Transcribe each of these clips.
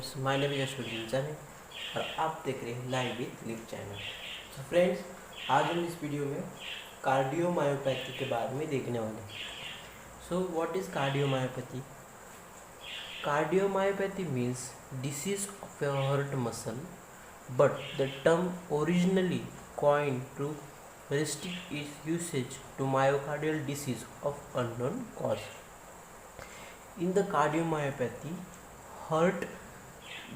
Friends, my name is Ashwin channel और आप देख रहे हैं लाइव विद लिव चैनल। तो फ्रेंड्स, आज हम इस वीडियो में कार्डियोमायोपैथी के बारे में देखने वाले हैं। So what is cardiomyopathy? Cardiomyopathy means disease of a heart muscle, but the term originally coined to restrict its usage to myocardial disease of unknown cause. In the cardiomyopathy heart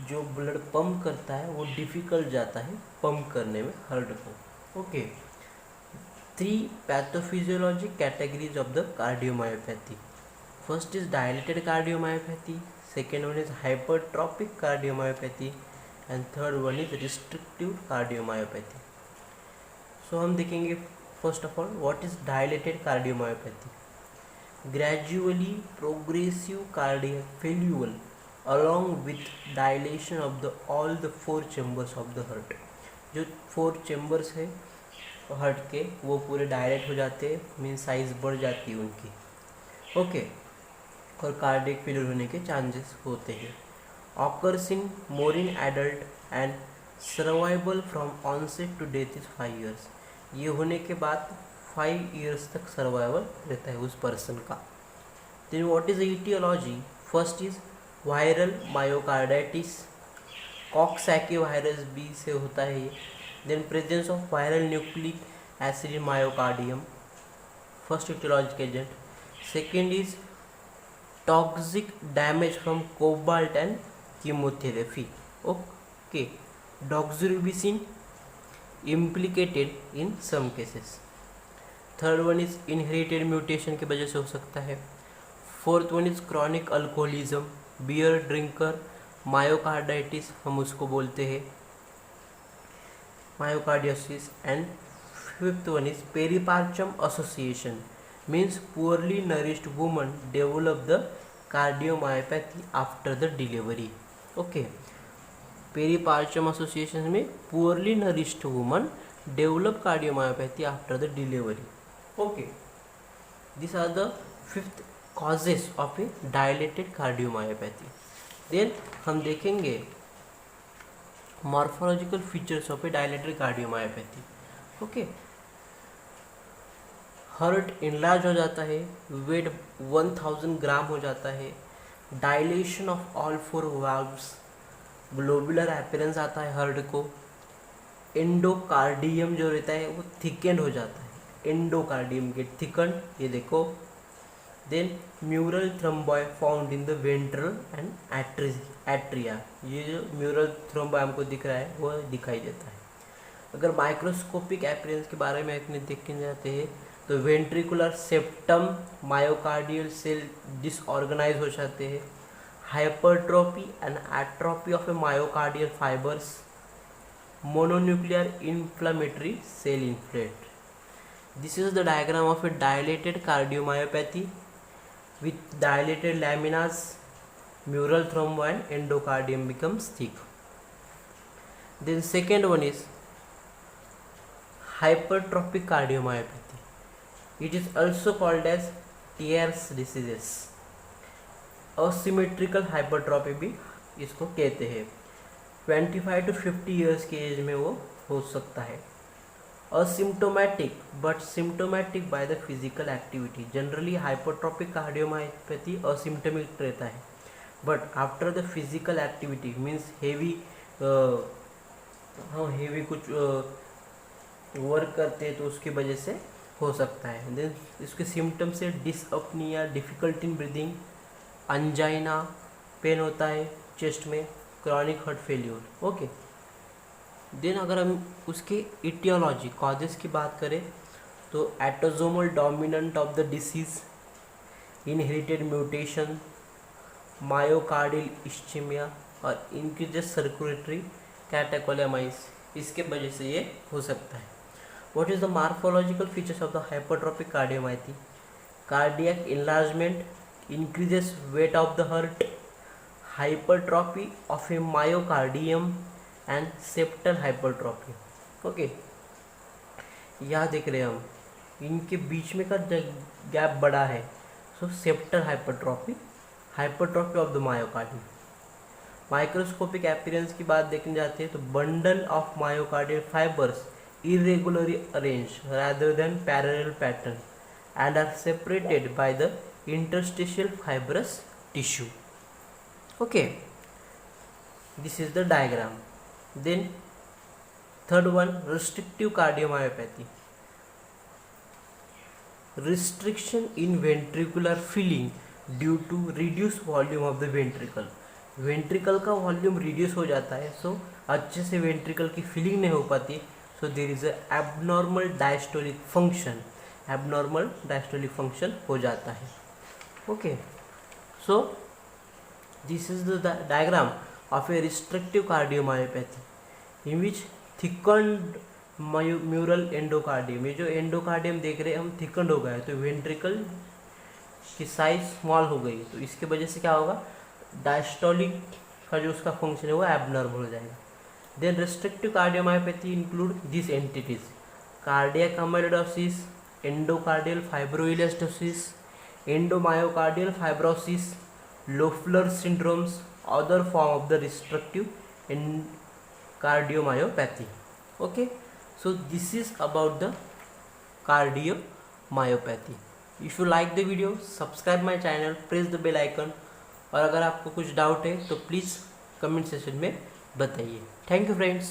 जो blood pump करता है वो difficult जाता है pump करने में heart को। Okay, 3 pathophysiologic categories of the cardiomyopathy. First is dilated cardiomyopathy, second one is hypertrophic cardiomyopathy and third one is restrictive cardiomyopathy. So हम देखेंगे first of all what is dilated cardiomyopathy. Gradually progressive cardiac failure along with dilation of all the 4 chambers of the heart। जो 4 chambers है heart के वो पूरे dilate हो जाते हैं, मीन साइज बढ़ जाती है उनकी। ओके, और कार्डियक फेलियर होने के चांसेस होते हैं। Occurs in more in adult and survival from onset to death is 5 years। ये होने के बाद 5 years तक सर्वाइवल रहता है उस पर्सन का। Then what is aetiology? First is viral myocarditis, coxsackie virus B से होता है ये। Then presence of viral nucleic acid in myocardium, first aetiologic agent. Second is toxic damage from cobalt and chemotherapy. Okay, doxorubicin implicated in some cases। Third one is inherited mutation की वजह से हो सकता है। Fourth one is chronic alcoholism, beer drinker, myocarditis हम उसको बोलते हैं, myocardiosis. And fifth one is peripartum association, means poorly nourished woman develop the cardiomyopathy after the delivery. Okay, peripartum association में poorly nourished woman develop cardiomyopathy after the delivery. Okay, these are the 5th causes of a dilated cardiomyopathy। then हम देखेंगे morphological features of a dilated cardiomyopathy। Okay, heart enlarge हो जाता है, wait 1000 ग्राम हो जाता है, dilation of all 4 valves, globular appearance आता है हार्ट को, एंडोकार्डियम जो रहता है वो थिकेंड हो जाता है, एंडोकार्डियम गेट थिकन, ये देखो। Then mural thrombi found in the ventral and atria, ये जो म्यूरल थ्रोम्बॉय हमको दिख रहा है वो दिखाई देता है। अगर माइक्रोस्कोपिक अपीयरेंस के बारे में अपने देखने जाते हैं तो ventricular septum myocardial cell disorganize हो जाते हैं, hypertrophy and atrophy of a myocardial fibers, mononuclear inflammatory cell inflate. This is the diagram of a dilated cardiomyopathy with dilated laminas, mural thrombi and endocardium becomes thick. Then second one is hypertrophic cardiomyopathy. It is also called as Tier's diseases। asymmetrical hypertrophy भी इसको कहते हैं। 25 to 50 years के as में वो हो सकता है। asymptomatic but symptomatic by the physical activity। Generally hypertrophic cardiomyopathy asymptomatic रहता है, but after the physical activity means heavy कुछ वर्क करते हैं तो उसकी वजह से हो सकता है। देन इसके सिम्टम्स है dyspnoea, difficult in breathing, angina, pain होता है चेस्ट में, chronic heart failure. Okay, then अगर हम उसके इटियोलॉजी कॉजेस की बात करें तो autosomal dominant of the disease, inherited mutation, myocardial ischaemia और इंक्रीजेस सर्कुलेटरी कैटेकोलेमाइस, इसके वजह से ये हो सकता है। What is the morphological features of the hypertrophic cardiomyopathy? Cardiac enlargement, increases weight of the heart, hypertrophy of a myocardium and septal hypertrophy. Okay, यहाँ देख रहे हैं हम इनके बीच में का गैप बड़ा है, so septal hypertrophy, hypertrophy of the myocardium. Microscopic appearance की बात देखने जाते हैं तो bundle of myocardial fibres irregularly arranged rather than parallel pattern and are separated by the interstitial fibrous tissue. Okay, this is the diagram. Then third one, restrictive cardiomyopathy. Restriction in ventricular filling due to reduced volume of the ventricle. Ventricle का volume reduce हो जाता है, सो अच्छे से ventricle की filling नहीं हो पाती, so there is a abnormal diastolic function हो जाता है. Okay, so this is the diagram of a restrictive cardiomyopathy in which thickened mural endocardium, ये जो एंडोकार्डियम देख रहे हैं हम थिकन्ड हो गया है, तो वेंट्रिकल की साइज स्मॉल हो गई, तो इसके वजह से क्या होगा, डायस्टोलिक का जो उसका फंक्शन है वो एबनॉर्मल हो जाएगा. Then restrictive cardiomyopathy include these entities: cardiac amyloidosis, endocardial fibroelastinosis, endomyocardial fibrosis, Loeffler syndromes, other form of the restrictive cardiomyopathy. Okay, so this is about the cardiomyopathy. If you like the video, subscribe my channel, press the bell icon. और अगर आपको कुछ doubt है तो please comment section में बताइए. Thank you friends.